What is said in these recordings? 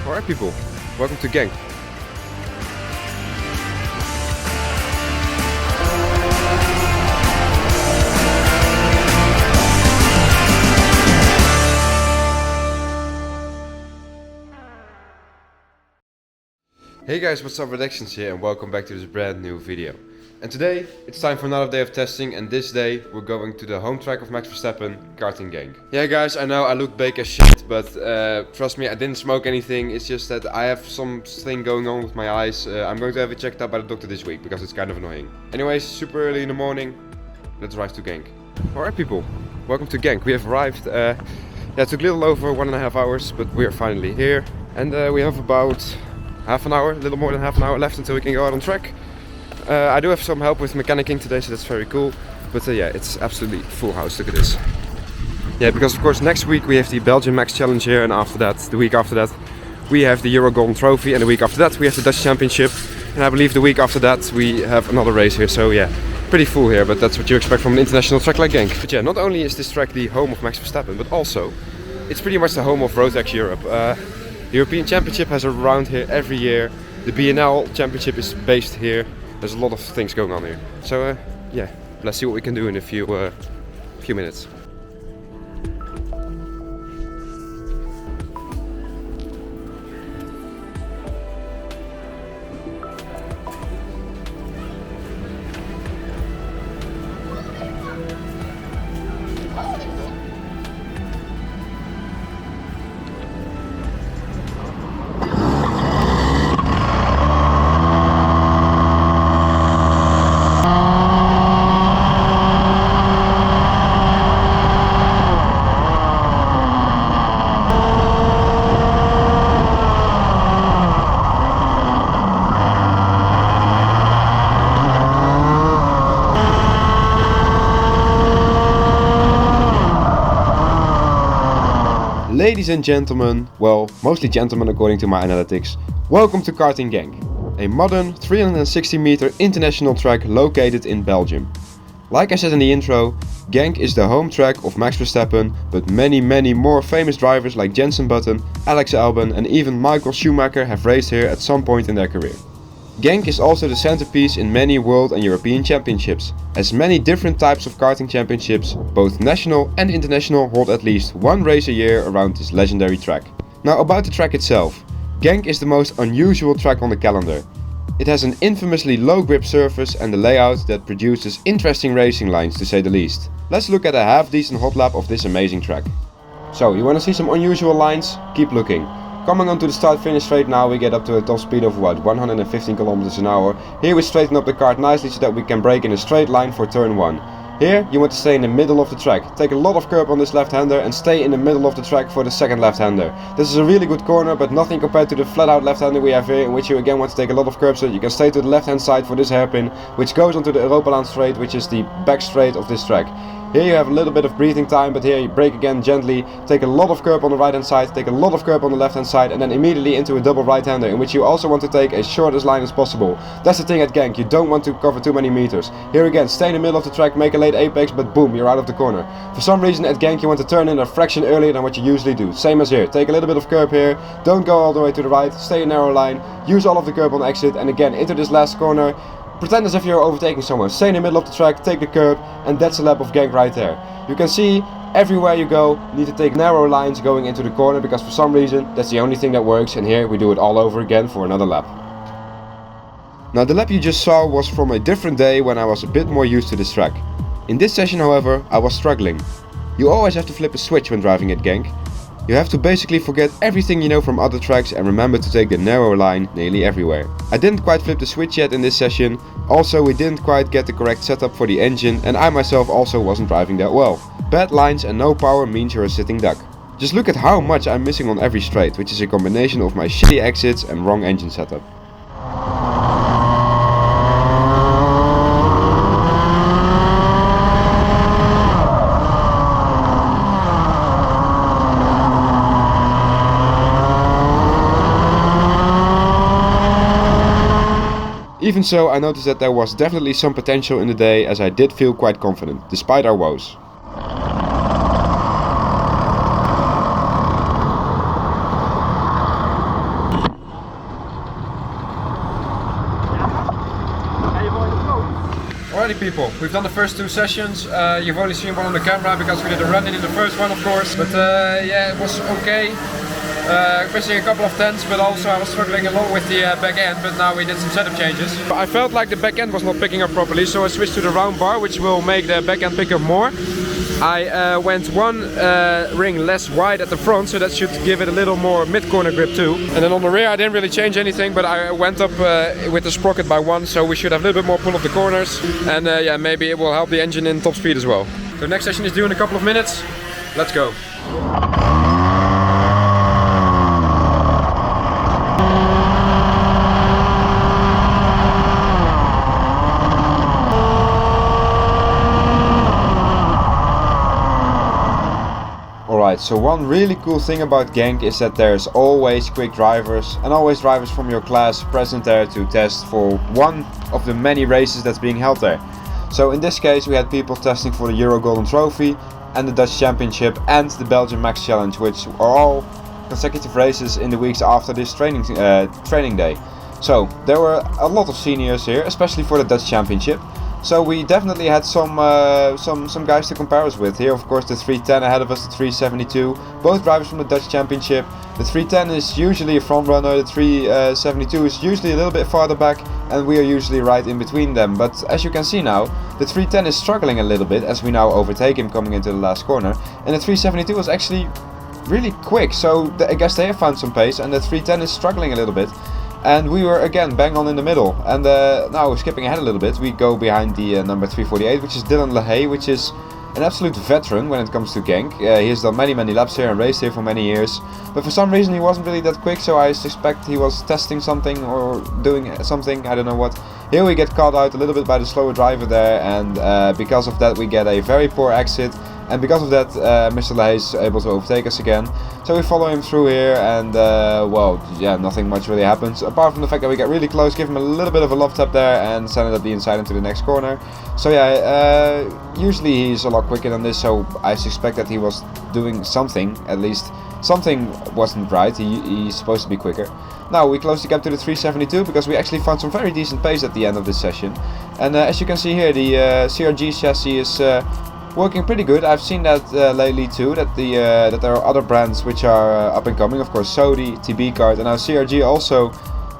Alright people, welcome to Genk. Hey guys, what's up, Redactions here and welcome back to this brand new video. And today, it's time for another day of testing, and this day we're going to the home track of Max Verstappen, Karting Genk. Yeah guys, I know I look big as shit, but trust me, I didn't smoke anything. It's just that I have something going on with my eyes. I'm going to have it checked out by the doctor this week, because it's kind of annoying. Anyways, super early in the morning, let's drive to Genk. Alright people, welcome to Genk. We have arrived, it took a little over 1.5 hours, but we are finally here. And we have about half an hour, a little more than half an hour left until we can go out on track. I do have some help with mechanicking today, so that's very cool. But yeah, it's absolutely full house. Look at this. Yeah, because of course next week we have the Belgian Max Challenge here, and after that, the week after that, we have the Euro Golden Trophy, and the week after that we have the Dutch Championship, and I believe the week after that we have another race here. So yeah, pretty full here, but that's what you expect from an international track like Genk. But yeah, not only is this track the home of Max Verstappen, but also it's pretty much the home of Rotax Europe. The European Championship has a round here every year. The BNL Championship is based here. There's a lot of things going on here. So yeah, let's see what we can do in a few minutes. Ladies and gentlemen, well, mostly gentlemen according to my analytics, welcome to Karting Genk, a modern 360 meter international track located in Belgium. Like I said in the intro, Genk is the home track of Max Verstappen, but many more famous drivers like Jenson Button, Alex Albon and even Michael Schumacher have raced here at some point in their career. Genk is also the centerpiece in many world and European championships, as many different types of karting championships, both national and international, hold at least one race a year around this legendary track. Now about the track itself, Genk is the most unusual track on the calendar. It has an infamously low grip surface and a layout that produces interesting racing lines, to say the least. Let's look at a half decent hot lap of this amazing track. So, you want to see some unusual lines? Keep looking. Coming onto the start-finish straight now, we get up to a top speed of what, 115 km an hour. Here we straighten up the kart nicely so that we can brake in a straight line for turn 1. Here you want to stay in the middle of the track. Take a lot of curb on this left-hander and stay in the middle of the track for the second left-hander. This is a really good corner, but nothing compared to the flat-out left-hander we have here, in which you again want to take a lot of curb so that you can stay to the left-hand side for this hairpin, which goes onto the Europalaan straight, which is the back straight of this track. Here you have a little bit of breathing time, but here you brake again gently, take a lot of curb on the right hand side, take a lot of curb on the left hand side, and then immediately into a double right hander, in which you also want to take as short as line as possible. That's the thing at Genk, you don't want to cover too many meters. Here again, stay in the middle of the track, make a late apex, but boom, you're out of the corner. For some reason at Genk you want to turn in a fraction earlier than what you usually do. Same as here, take a little bit of curb here, don't go all the way to the right, stay in narrow line, use all of the curb on exit, and again into this last corner. Pretend as if you're overtaking someone, stay in the middle of the track, take the curb, and that's a lap of Genk right there. You can see everywhere you go, you need to take narrow lines going into the corner, because for some reason that's the only thing that works, and here we do it all over again for another lap. Now the lap you just saw was from a different day when I was a bit more used to this track. In this session however, I was struggling. You always have to flip a switch when driving at Genk. You have to basically forget everything you know from other tracks and remember to take the narrow line nearly everywhere. I didn't quite flip the switch yet in this session, also we didn't quite get the correct setup for the engine, and I myself also wasn't driving that well. Bad lines and no power means you're a sitting duck. Just look at how much I'm missing on every straight, which is a combination of my shitty exits and wrong engine setup. Even so, I noticed that there was definitely some potential in the day, as I did feel quite confident, despite our woes. Alrighty people, we've done the first 2 sessions. You've only seen one on the camera because we did a run-in in the first one, of course. But yeah, it was okay. Missing a couple of tenths, but also I was struggling a lot with the back end, but now we did some setup changes. I felt like the back end was not picking up properly, so I switched to the round bar, which will make the back end pick up more. I went one ring less wide at the front, so that should give it a little more mid-corner grip too. And then on the rear I didn't really change anything, but I went up with the sprocket by 1, so we should have a little bit more pull of the corners. And yeah, maybe it will help the engine in top speed as well. So next session is due in a couple of minutes. Let's go. Alright, so one really cool thing about Genk is that there's always quick drivers and always drivers from your class present there to test for one of the many races that's being held there. So in this case we had people testing for the Euro Golden Trophy and the Dutch Championship and the Belgian Max Challenge, which are all consecutive races in the weeks after this training day. So there were a lot of seniors here, especially for the Dutch Championship. So we definitely had some guys to compare us with. Here of course the 310 ahead of us, the 372, both drivers from the Dutch Championship. The 310 is usually a front runner, the 372 is usually a little bit farther back, and we are usually right in between them. But as you can see now, the 310 is struggling a little bit as we now overtake him coming into the last corner, and the 372 was actually really quick, so I guess they have found some pace, and the 310 is struggling a little bit. And we were again bang on in the middle. And now skipping ahead a little bit, we go behind the number 348, which is Dylan LaHaye, which is an absolute veteran when it comes to Genk. He has done many laps here and raced here for many years. But for some reason he wasn't really that quick, so I suspect he was testing something or doing something, I don't know what. Here we get caught out a little bit by the slower driver there, and because of that we get a very poor exit. And because of that, Mr. LaHaye is able to overtake us again. So we follow him through here, and well, yeah, nothing much really happens. Apart from the fact that we get really close, give him a little bit of a love tap there, and send it up the inside into the next corner. So yeah, usually he's a lot quicker than this, so I suspect that he was doing something, at least. Something wasn't right, he's supposed to be quicker. Now we close the gap to the 372 because we actually found some very decent pace at the end of this session. And as you can see here, the CRG chassis is working pretty good. I've seen that lately too, that there are other brands which are up and coming. Of course, Sodi, TB Kart, and now CRG also.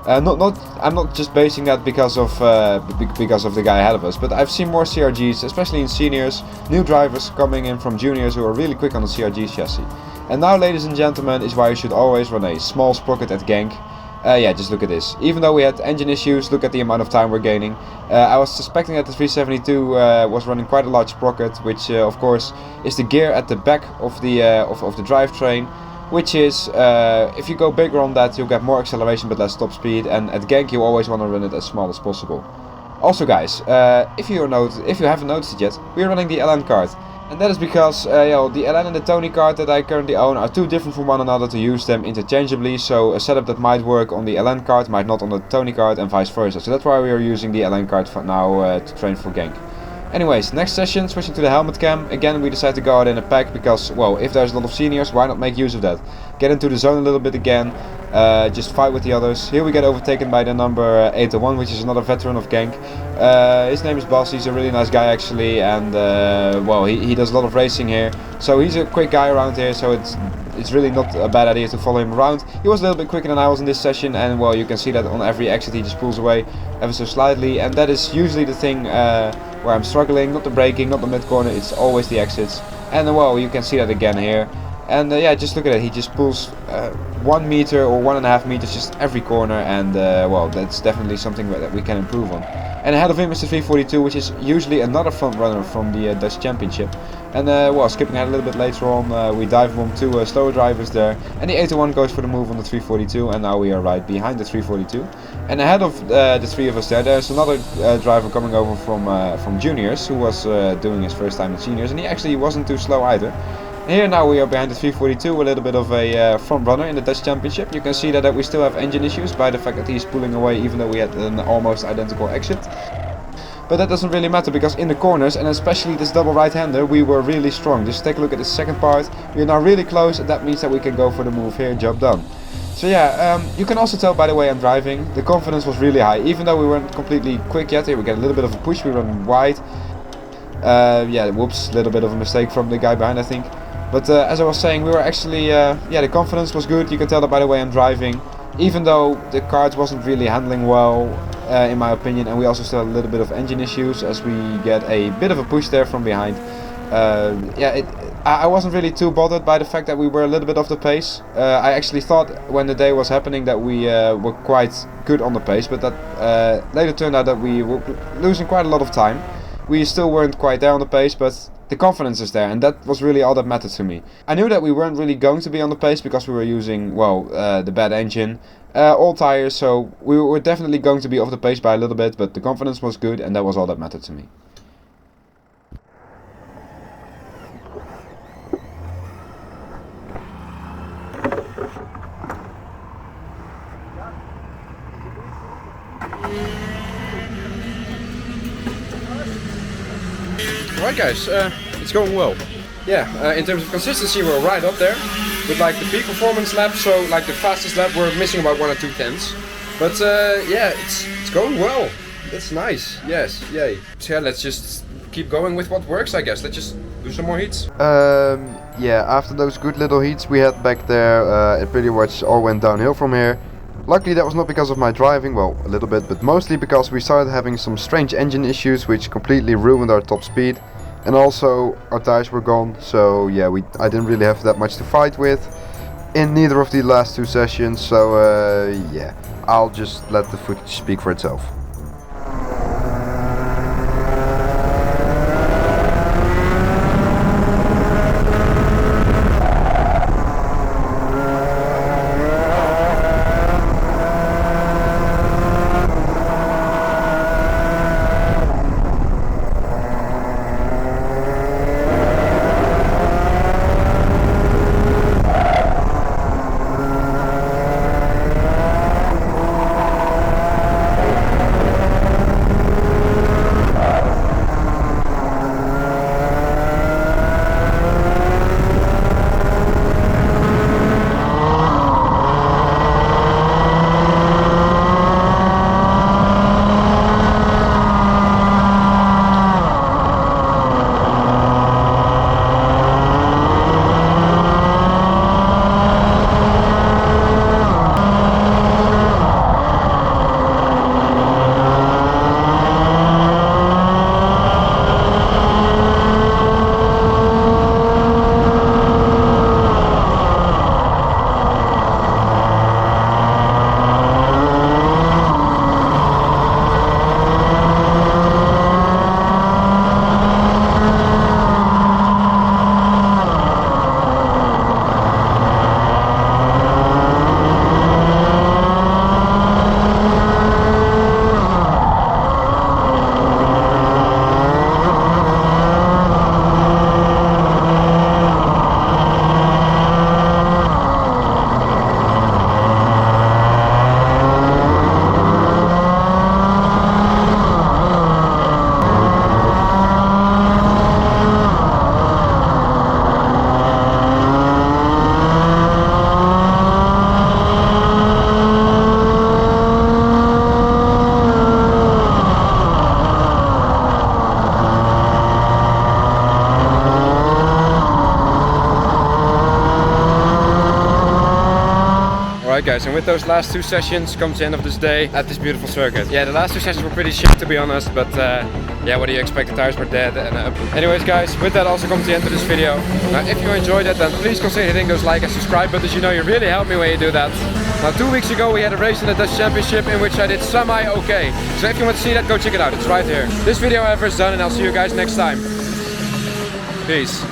I'm not just basing that because of the guy ahead of us, but I've seen more CRGs, especially in seniors, new drivers coming in from juniors who are really quick on the CRG chassis. And now, ladies and gentlemen, is why you should always run a small sprocket at Genk. Yeah, just look at this. Even though we had engine issues, look at the amount of time we're gaining. I was suspecting that the 372 was running quite a large sprocket, which of course is the gear at the back of the drivetrain, which is, if you go bigger on that, you'll get more acceleration but less top speed, and at Genk you always want to run it as small as possible. Also guys, if you haven't noticed it yet, we're running the LN Kart. And that is because the LN and the Tony Kart that I currently own are too different from one another to use them interchangeably, so a setup that might work on the LN Kart might not on the Tony Kart and vice versa. So that's why we are using the LN Kart for now to train for Genk. Anyways, next session, switching to the helmet cam. Again, we decided to go out in a pack because, well, if there's a lot of seniors, why not make use of that? Get into the zone a little bit again, just fight with the others. Here we get overtaken by the number 801, which is another veteran of Genk. His name is Bas, he's a really nice guy actually, and well, he does a lot of racing here. So he's a quick guy around here, so it's really not a bad idea to follow him around. He was a little bit quicker than I was in this session, and well, you can see that on every exit he just pulls away ever so slightly, and that is usually the thing where I'm struggling, not the braking, not the mid corner, it's always the exits. And well, you can see that again here. And yeah, just look at it, he just pulls 1 meter or 1.5 meters just every corner, and well, that's definitely something that we can improve on. And ahead of him is the 342, which is usually another front runner from the Dutch Championship. And well, skipping ahead a little bit later on, we dive bomb 2 slower drivers there, and the 801 goes for the move on the 342, and now we are right behind the 342. And ahead of the 3 of us there's another driver coming over from juniors, who was doing his first time in seniors, and he actually wasn't too slow either. Here now we are behind the 342, a little bit of a front runner in the Dutch Championship. You can see that we still have engine issues by the fact that he's pulling away even though we had an almost identical exit. But that doesn't really matter because in the corners, and especially this double right-hander, we were really strong. Just take a look at the second part. We are now really close, and that means that we can go for the move here, job done. So yeah, you can also tell by the way I'm driving, the confidence was really high. Even though we weren't completely quick yet, here we get a little bit of a push, we run wide. Yeah, whoops, a little bit of a mistake from the guy behind I think. But as I was saying, we were actually, yeah, the confidence was good. You can tell that by the way I'm driving. Even though the kart wasn't really handling well, in my opinion, and we also still had a little bit of engine issues as we get a bit of a push there from behind. Yeah, I wasn't really too bothered by the fact that we were a little bit off the pace. I actually thought when the day was happening that we were quite good on the pace, but that later turned out that we were losing quite a lot of time. We still weren't quite there on the pace, but the confidence is there, and that was really all that mattered to me. I knew that we weren't really going to be on the pace because we were using, well, the bad engine, old tires, so we were definitely going to be off the pace by a little bit, but the confidence was good, and that was all that mattered to me. Alright guys, it's going well. Yeah, in terms of consistency we're right up there. With like the peak performance lap, so like the fastest lap we're missing about 1 or 2 tenths. But yeah, it's going well. It's nice, yes, yay. So yeah, let's just keep going with what works I guess. Let's just do some more heats. Yeah, after those good little heats we had back there, it pretty much all went downhill from here. Luckily that was not because of my driving, well a little bit, but mostly because we started having some strange engine issues which completely ruined our top speed. And also our tires were gone, so yeah, I didn't really have that much to fight with in neither of the last 2 sessions, so yeah, I'll just let the footage speak for itself. Alright guys, and with those last 2 sessions comes the end of this day at this beautiful circuit. Yeah, the last 2 sessions were pretty shit to be honest, but yeah, what do you expect, the tires were dead. And anyways guys, with that also comes the end of this video. Now if you enjoyed it, then please consider hitting those like and subscribe buttons. You know you really help me when you do that. Now 2 weeks ago we had a race in the Dutch Championship in which I did semi-okay. So if you want to see that, go check it out, it's right here. This video however is done, and I'll see you guys next time. Peace.